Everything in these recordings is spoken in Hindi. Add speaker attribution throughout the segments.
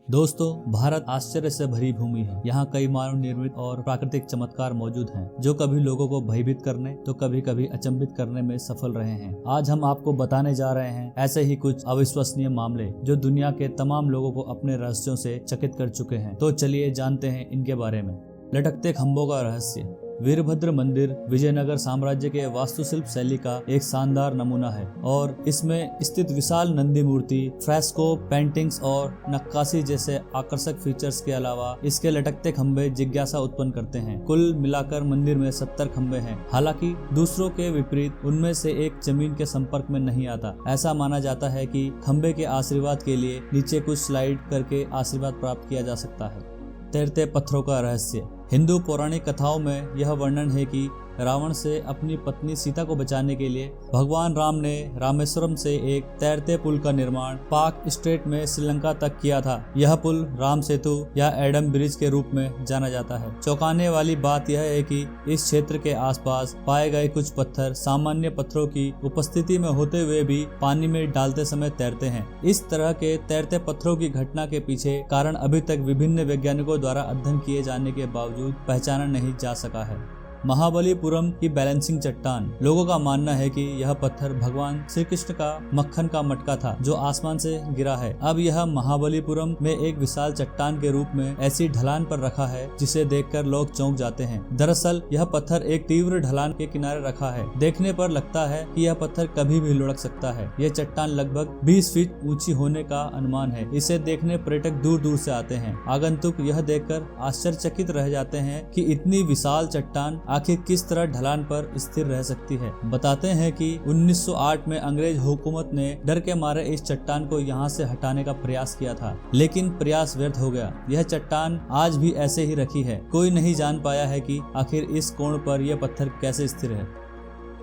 Speaker 1: दोस्तों, भारत आश्चर्य से भरी भूमि है। यहाँ कई मानव निर्मित और प्राकृतिक चमत्कार मौजूद हैं, जो कभी लोगों को भयभीत करने तो कभी कभी अचंभित करने में सफल रहे हैं। आज हम आपको बताने जा रहे हैं ऐसे ही कुछ अविश्वसनीय मामले जो दुनिया के तमाम लोगों को अपने रहस्यों से चकित कर चुके हैं। तो चलिए जानते हैं इनके बारे में। लटकते खंभों का रहस्य। वीरभद्र मंदिर विजयनगर साम्राज्य के वास्तुशिल्प शैली का एक शानदार नमूना है और इसमें स्थित विशाल नंदी मूर्ति, फ्रेस्को, पेंटिंग्स और नक्काशी जैसे आकर्षक फीचर्स के अलावा इसके लटकते खंभे जिज्ञासा उत्पन्न करते हैं। कुल मिलाकर मंदिर में 70 खंभे हैं। हालांकि दूसरों के विपरीत उनमें से एक जमीन के संपर्क में नहीं आता। ऐसा माना जाता है कि खंभे के आशीर्वाद के लिए नीचे कुछ स्लाइड करके आशीर्वाद प्राप्त किया जा सकता है। तैरते पत्थरों का रहस्य। हिंदू पौराणिक कथाओं में यह वर्णन है कि रावण से अपनी पत्नी सीता को बचाने के लिए भगवान राम ने रामेश्वरम से एक तैरते पुल का निर्माण पाक स्ट्रेट में श्रीलंका तक किया था। यह पुल राम सेतु या एडम ब्रिज के रूप में जाना जाता है। चौंकाने वाली बात यह है कि इस क्षेत्र के आसपास पाए गए कुछ पत्थर सामान्य पत्थरों की उपस्थिति में होते हुए भी पानी में डालते समय तैरते हैं। इस तरह के तैरते पत्थरों की घटना के पीछे कारण अभी तक विभिन्न वैज्ञानिकों द्वारा अध्ययन किए जाने के बावजूद पहचाना नहीं जा सका है। महाबलीपुरम की बैलेंसिंग चट्टान। लोगों का मानना है कि यह पत्थर भगवान श्री कृष्ण का मक्खन का मटका था जो आसमान से गिरा है। अब यह महाबलीपुरम में एक विशाल चट्टान के रूप में ऐसी ढलान पर रखा है जिसे देखकर लोग चौंक जाते हैं। दरअसल यह पत्थर एक तीव्र ढलान के किनारे रखा है। देखने पर लगता है कि यह पत्थर कभी भी लुढ़क सकता है। यह चट्टान लगभग 20 फीट ऊंची होने का अनुमान है। इसे देखने पर्यटक दूर दूर से आते हैं। आगंतुक यह देखकर आश्चर्यचकित रह जाते हैं कि इतनी विशाल चट्टान आखिर किस तरह ढलान पर स्थिर रह सकती है। बताते हैं कि 1908 में अंग्रेज हुकूमत ने डर के मारे इस चट्टान को यहाँ से हटाने का प्रयास किया था, लेकिन प्रयास व्यर्थ हो गया। यह चट्टान आज भी ऐसे ही रखी है। कोई नहीं जान पाया है कि आखिर इस कोण पर यह पत्थर कैसे स्थिर है।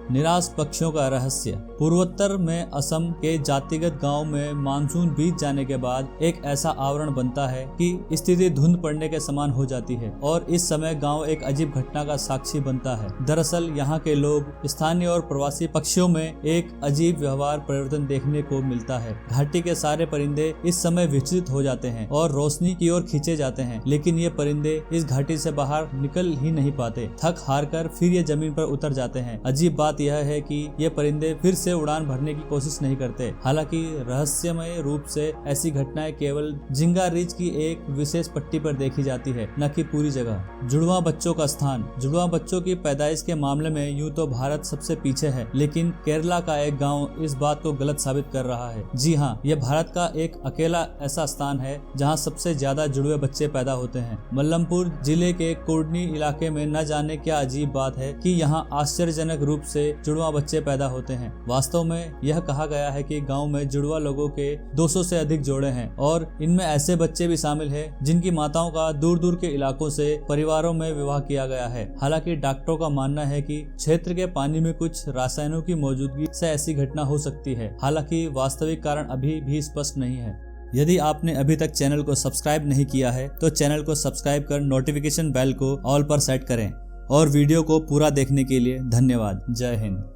Speaker 1: निराश पक्षियों का रहस्य। पूर्वोत्तर में असम के जातिगत गांव में मानसून बीत जाने के बाद एक ऐसा आवरण बनता है कि स्थिति धुंध पड़ने के समान हो जाती है और इस समय गांव एक अजीब घटना का साक्षी बनता है। दरअसल यहाँ के लोग स्थानीय और प्रवासी पक्षियों में एक अजीब व्यवहार परिवर्तन देखने को मिलता है। घाटी के सारे परिंदे इस समय विचलित हो जाते हैं और रोशनी की ओर खींचे जाते हैं, लेकिन ये परिंदे इस घाटी से बाहर निकल ही नहीं पाते। थक हार कर फिर ये जमीन पर उतर जाते हैं। अजीब बात यह है कि ये परिंदे फिर से उड़ान भरने की कोशिश नहीं करते। हालांकि रहस्यमय रूप से ऐसी घटनाएं केवल जिंगा रिज की एक विशेष पट्टी पर देखी जाती है, न कि पूरी जगह। जुड़वा बच्चों का स्थान। जुड़वा बच्चों की पैदाइश के मामले में यूं तो भारत सबसे पीछे है, लेकिन केरला का एक गांव इस बात को गलत साबित कर रहा है। जी हाँ, यह भारत का एक अकेला ऐसा स्थान है जहाँ सबसे ज्यादा जुड़वे बच्चे पैदा होते हैं। मल्लमपुर जिले के कोडनी इलाके में न जाने क्या अजीब बात है कि यहाँ आश्चर्यजनक रूप से जुड़वा बच्चे पैदा होते हैं। वास्तव में यह कहा गया है कि गांव में जुड़वा लोगों के 200 से अधिक जोड़े हैं और इनमें ऐसे बच्चे भी शामिल हैं जिनकी माताओं का दूर दूर के इलाकों से परिवारों में विवाह किया गया है। हालांकि डॉक्टरों का मानना है कि क्षेत्र के पानी में कुछ रसायनों की मौजूदगी से ऐसी घटना हो सकती है। हालांकि वास्तविक कारण अभी भी स्पष्ट नहीं है। यदि आपने अभी तक चैनल को सब्सक्राइब नहीं किया है तो चैनल को सब्सक्राइब कर नोटिफिकेशन बेल को ऑल पर सेट करें और वीडियो को पूरा देखने के लिए धन्यवाद। जय हिंद।